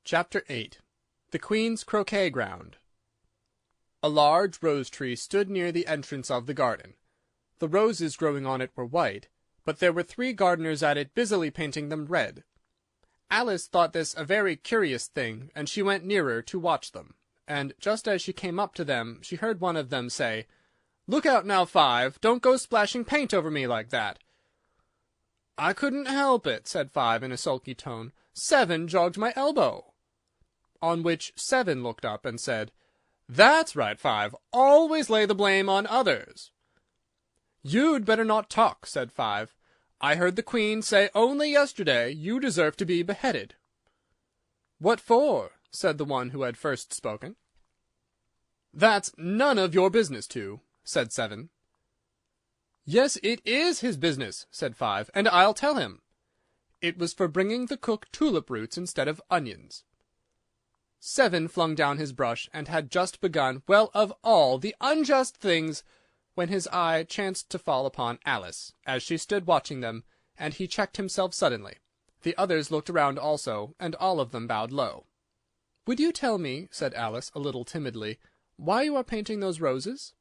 Chapter 8. The Queen's Croquet-ground. A large rose-tree stood near the entrance of the garden. The roses growing on it were white, but there were 3 gardeners at it busily painting them red. Alice thought this a very curious thing, and she went nearer to watch them, and just as she came up to them she heard one of them say, "Look out now, Five, don't go splashing paint over me like that." "I couldn't help it," said Five in a sulky tone. "Seven jogged my elbow." On which Seven looked up and said, "That's right, Five, always lay the blame on others." "You'd better not talk," said Five. "I heard the Queen say only yesterday you deserve to be beheaded." "What for?" said the one who had first spoken. "That's none of your business to," said Seven. "Yes, it is his business," said Five, "and I'll tell him. It was for bringing the cook tulip roots instead of onions." Seven flung down his brush, and had just begun, well, of all the unjust things, when his eye chanced to fall upon Alice, as she stood watching them, and he checked himself suddenly. The others looked around also, and all of them bowed low. "Would you tell me," said Alice, a little timidly, "why you are painting those roses?"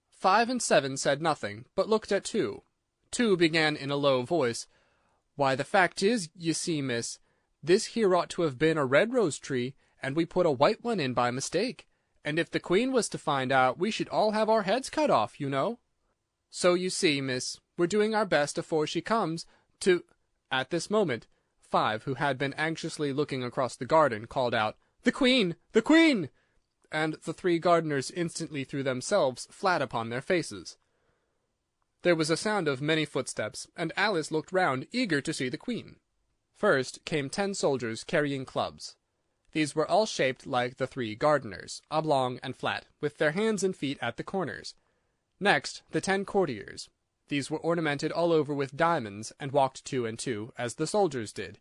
Five and Seven said nothing, but looked at Two. Two began in a low voice, "Why, the fact is, you see, miss, this here ought to have been a red rose-tree, and we put a white one in by mistake, and if the Queen was to find out, we should all have our heads cut off, you know. So you see, miss, we're doing our best afore she comes to—" At this moment, Five, who had been anxiously looking across the garden, called out, "The Queen! The Queen!" and the 3 gardeners instantly threw themselves flat upon their faces. There was a sound of many footsteps, and Alice looked round, eager to see the Queen. First came 10 soldiers carrying clubs. These were all shaped like the 3 gardeners, oblong and flat, with their hands and feet at the corners. Next, the 10 courtiers. These were ornamented all over with diamonds, and walked 2 and 2, as the soldiers did.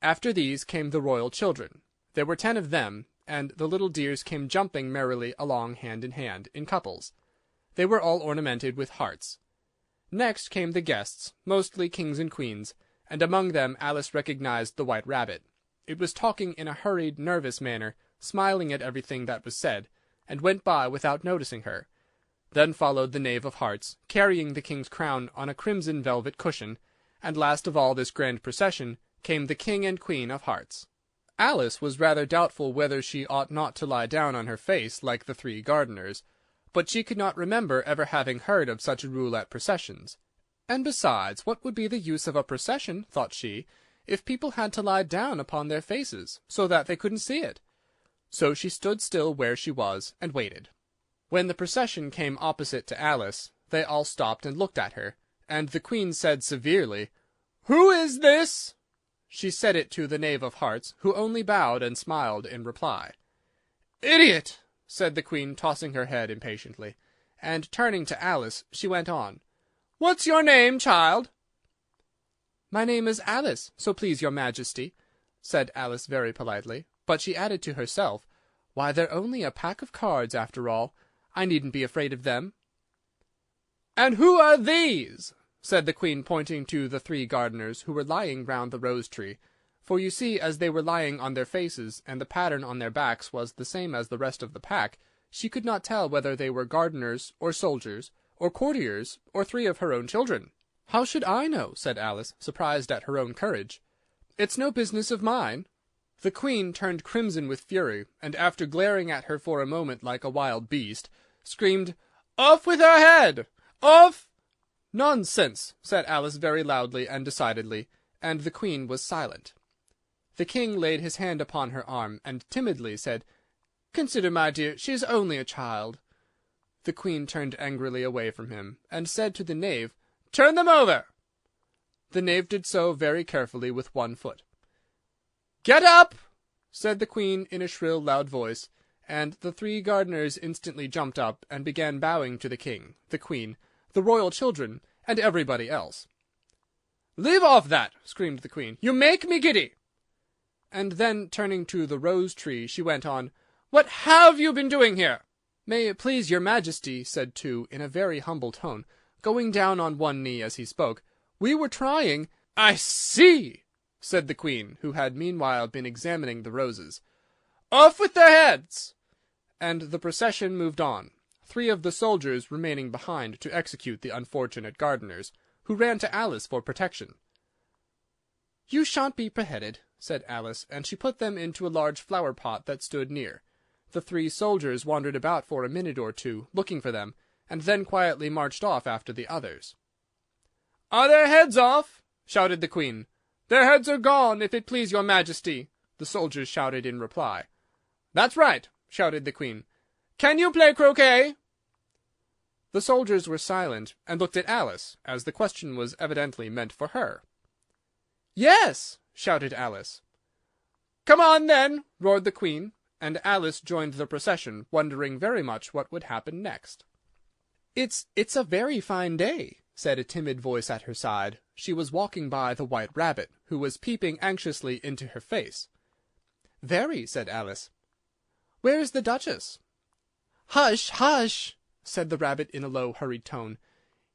After these came the royal children. There were 10 of them, and the little dears came jumping merrily along hand in hand, in couples. They were all ornamented with hearts. Next came the guests, mostly kings and queens, and among them Alice recognized the White Rabbit. It was talking in a hurried, nervous manner, smiling at everything that was said, and went by without noticing her. Then followed the Knave of Hearts, carrying the king's crown on a crimson velvet cushion, and last of all this grand procession came the King and Queen of Hearts. Alice was rather doubtful whether she ought not to lie down on her face like the 3 gardeners, but she could not remember ever having heard of such a rule at processions. And besides, what would be the use of a procession, thought she, if people had to lie down upon their faces, so that they couldn't see it? So she stood still where she was, and waited. When the procession came opposite to Alice, they all stopped and looked at her, and the Queen said severely, "Who is this?" She said it to the Knave of Hearts, who only bowed and smiled in reply. "Idiot!" said the Queen, tossing her head impatiently, and turning to Alice, she went on, "What's your name, child?" "My name is Alice, so please your Majesty," said Alice very politely, but she added to herself, "Why, they're only a pack of cards, after all. I needn't be afraid of them." "And who are these?" said the Queen, pointing to the 3 gardeners who were lying round the rose-tree, for you see, as they were lying on their faces, and the pattern on their backs was the same as the rest of the pack, she could not tell whether they were gardeners, or soldiers, or courtiers, or 3 of her own children. "How should I know?" said Alice, surprised at her own courage. "It's no business of mine." The Queen turned crimson with fury, and after glaring at her for a moment like a wild beast, screamed, "Off with her head! Off!" "Nonsense!" said Alice very loudly and decidedly, and the Queen was silent. The King laid his hand upon her arm, and timidly said, "Consider, my dear, she is only a child." The Queen turned angrily away from him, and said to the Knave, "Turn them over." The Knave did so very carefully with 1 foot. "Get up!" said the Queen in a shrill, loud voice, and the 3 gardeners instantly jumped up, and began bowing to the King, the Queen, the royal children, and everybody else. "Leave off that!" screamed the Queen. "You make me giddy!" And then, turning to the rose-tree, she went on, "What have you been doing here?" "May it please your Majesty," said Two, in a very humble tone, going down on one knee as he spoke, "we were trying—" "I see!" said the Queen, who had meanwhile been examining the roses. "Off with their heads!" And the procession moved on, 3 of the soldiers remaining behind to execute the unfortunate gardeners, who ran to Alice for protection. "You shan't be beheaded," said Alice, and she put them into a large flower-pot that stood near. The 3 soldiers wandered about for a minute or 2, looking for them, and then quietly marched off after the others. "Are their heads off?" shouted the Queen. "Their heads are gone, if it please your Majesty," the soldiers shouted in reply. "That's right," shouted the Queen. "Can you play croquet?" The soldiers were silent, and looked at Alice, as the question was evidently meant for her. "Yes!" shouted Alice. "Come on, then!" roared the Queen, and Alice joined the procession, wondering very much what would happen next. It's a very fine day," said a timid voice at her side. She was walking by the White Rabbit, who was peeping anxiously into her face. "Very," said Alice. "Where's the Duchess?" "Hush, hush!" said the Rabbit in a low, hurried tone.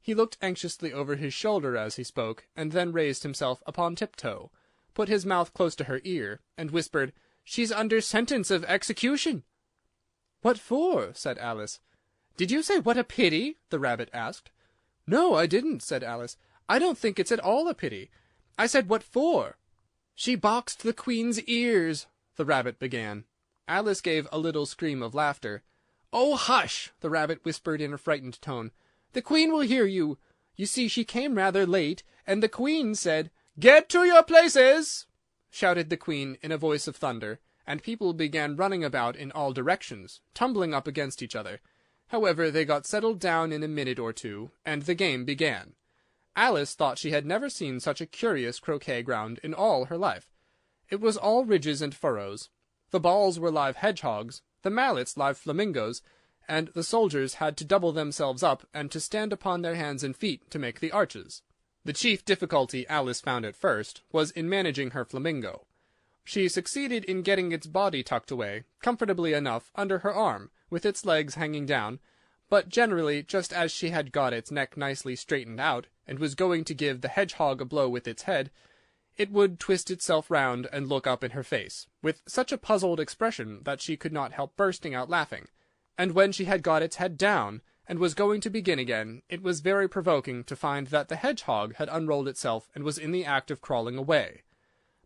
He looked anxiously over his shoulder as he spoke, and then raised himself upon tiptoe, put his mouth close to her ear, and whispered, "She's under sentence of execution." "What for?" said Alice. "Did you say what a pity?" the Rabbit asked. "No, I didn't," said Alice. "I don't think it's at all a pity. I said what for." "She boxed the Queen's ears," the Rabbit began. Alice gave a little scream of laughter. "Oh, hush!" the Rabbit whispered in a frightened tone. "The Queen will hear you. You see, she came rather late, and the Queen said—" "Get to your places!" shouted the Queen in a voice of thunder, and people began running about in all directions, tumbling up against each other. However, they got settled down in a minute or 2, and the game began. Alice thought she had never seen such a curious croquet-ground in all her life. It was all ridges and furrows. The balls were live hedgehogs, the mallets live flamingoes, and the soldiers had to double themselves up and to stand upon their hands and feet to make the arches. The chief difficulty Alice found at first was in managing her flamingo. She succeeded in getting its body tucked away, comfortably enough, under her arm, with its legs hanging down, but generally, just as she had got its neck nicely straightened out, and was going to give the hedgehog a blow with its head, it would twist itself round and look up in her face, with such a puzzled expression that she could not help bursting out laughing. And when she had got its head down, and was going to begin again, it was very provoking to find that the hedgehog had unrolled itself and was in the act of crawling away.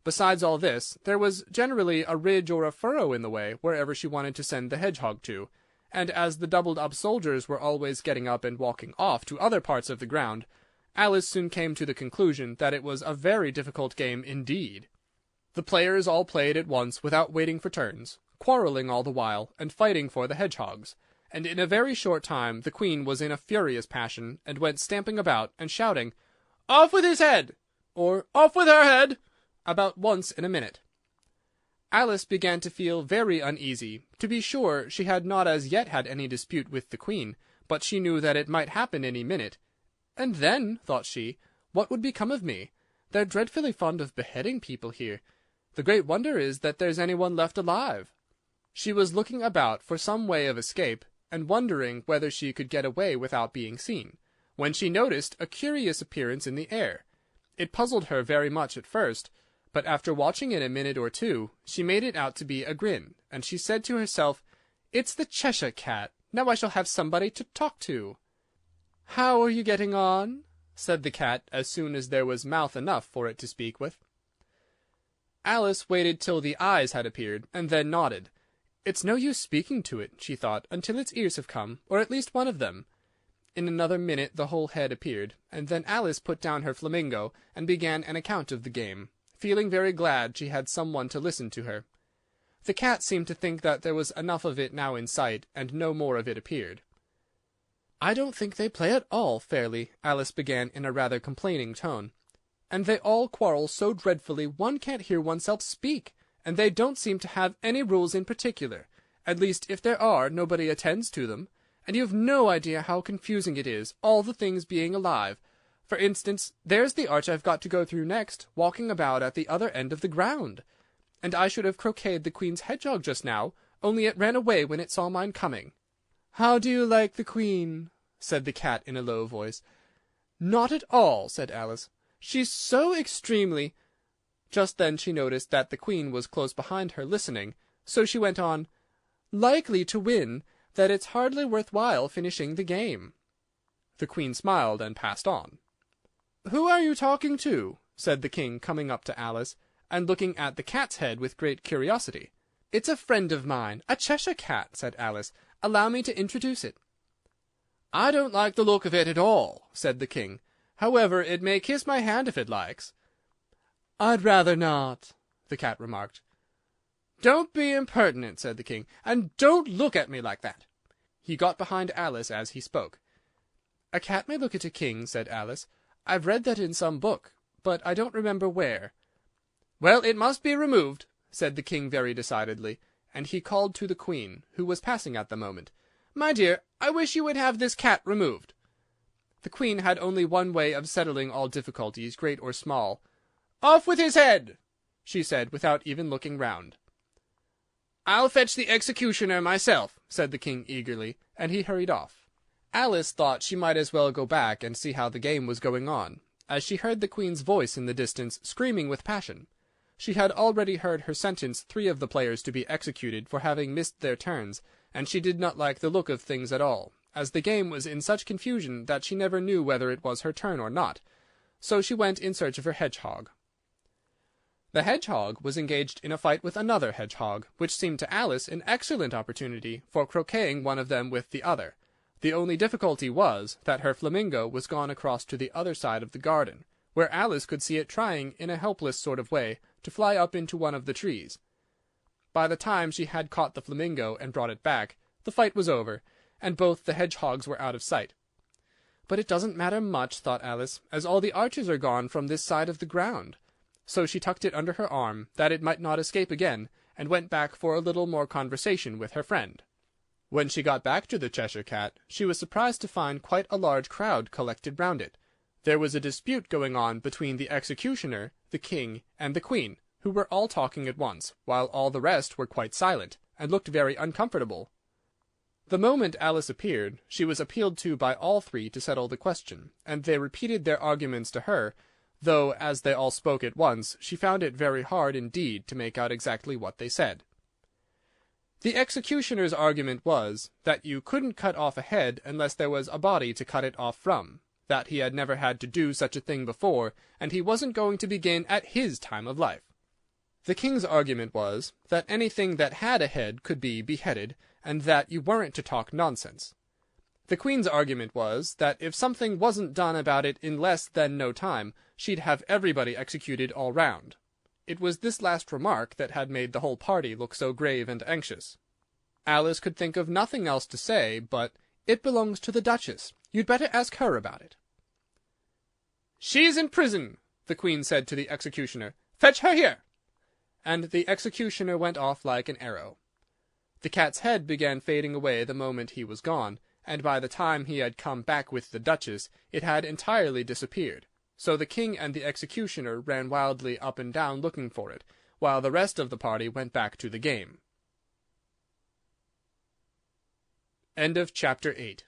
Besides all this, there was generally a ridge or a furrow in the way wherever she wanted to send the hedgehog to, and as the doubled-up soldiers were always getting up and walking off to other parts of the ground, Alice soon came to the conclusion that it was a very difficult game indeed. The players all played at once without waiting for turns, quarrelling all the while, and fighting for the hedgehogs, and in a very short time the Queen was in a furious passion, and went stamping about, and shouting, "Off with his head!" or "Off with her head!" about once in a minute. Alice began to feel very uneasy. To be sure, she had not as yet had any dispute with the Queen, but she knew that it might happen any minute. And then, thought she, what would become of me? They're dreadfully fond of beheading people here. The great wonder is that there's anyone left alive. She was looking about for some way of escape, and wondering whether she could get away without being seen, when she noticed a curious appearance in the air. It puzzled her very much at first, but after watching it a minute or 2, she made it out to be a grin, and she said to herself, "It's the Cheshire Cat. Now I shall have somebody to talk to." "How are you getting on?" said the cat, as soon as there was mouth enough for it to speak with. Alice waited till the eyes had appeared, and then nodded. "It's no use speaking to it," she thought, "until its ears have come, or at least one of them." In another minute the whole head appeared, and then Alice put down her flamingo, and began an account of the game, feeling very glad she had some one to listen to her. The cat seemed to think that there was enough of it now in sight, and no more of it appeared. "I don't think they play at all fairly," Alice began in a rather complaining tone. "And they all quarrel so dreadfully one can't hear oneself speak, and they don't seem to have any rules in particular. At least, if there are, nobody attends to them. And you've no idea how confusing it is, all the things being alive. For instance, there's the arch I've got to go through next, walking about at the other end of the ground. And I should have croqueted the Queen's hedgehog just now, only it ran away when it saw mine coming." "How do you like the Queen?" said the cat in a low voice. "Not at all," said Alice. "She's so extremely—" Just then she noticed that the Queen was close behind her listening, so she went on, "Likely to win, that it's hardly worth while finishing the game." The Queen smiled and passed on. "Who are you talking to?" said the King, coming up to Alice, and looking at the cat's head with great curiosity. "It's a friend of mine, a Cheshire Cat," said Alice. "Allow me to introduce it." "I don't like the look of it at all," said the King. "However, it may kiss my hand if it likes." "I'd rather not," the cat remarked. "Don't be impertinent," said the King, "and don't look at me like that." He got behind Alice as he spoke. "A cat may look at a king," said Alice. "I've read that in some book, but I don't remember where." "Well, it must be removed," said the King very decidedly, and he called to the Queen, who was passing at the moment. "My dear, I wish you would have this cat removed." The Queen had only one way of settling all difficulties, great or small. "Off with his head!" she said, without even looking round. "I'll fetch the executioner myself," said the King eagerly, and he hurried off. Alice thought she might as well go back and see how the game was going on, as she heard the Queen's voice in the distance, screaming with passion. She had already heard her sentence 3 of the players to be executed for having missed their turns, and she did not like the look of things at all, as the game was in such confusion that she never knew whether it was her turn or not. So she went in search of her hedgehog. The hedgehog was engaged in a fight with another hedgehog, which seemed to Alice an excellent opportunity for croqueting one of them with the other. The only difficulty was that her flamingo was gone across to the other side of the garden, where Alice could see it trying, in a helpless sort of way, to fly up into one of the trees. By the time she had caught the flamingo and brought it back, the fight was over, and both the hedgehogs were out of sight. "But it doesn't matter much," thought Alice, "as all the archers are gone from this side of the ground." So she tucked it under her arm, that it might not escape again, and went back for a little more conversation with her friend. When she got back to the Cheshire Cat, she was surprised to find quite a large crowd collected round it. There was a dispute going on between the executioner, the King, and the Queen, who were all talking at once, while all the rest were quite silent, and looked very uncomfortable. The moment Alice appeared, she was appealed to by all 3 to settle the question, and they repeated their arguments to her, though, as they all spoke at once, she found it very hard indeed to make out exactly what they said. The executioner's argument was, that you couldn't cut off a head unless there was a body to cut it off from, that he had never had to do such a thing before, and he wasn't going to begin at his time of life. The King's argument was, that anything that had a head could be beheaded, and that you weren't to talk nonsense. The Queen's argument was, that if something wasn't done about it in less than no time, she'd have everybody executed all round. It was this last remark that had made the whole party look so grave and anxious. Alice could think of nothing else to say but, "It belongs to the Duchess. You'd better ask her about it." "She's in prison," the Queen said to the executioner. "Fetch her here." And the executioner went off like an arrow. The cat's head began fading away the moment he was gone, and by the time he had come back with the Duchess, it had entirely disappeared. So the King and the executioner ran wildly up and down looking for it, while the rest of the party went back to the game. End of Chapter 8.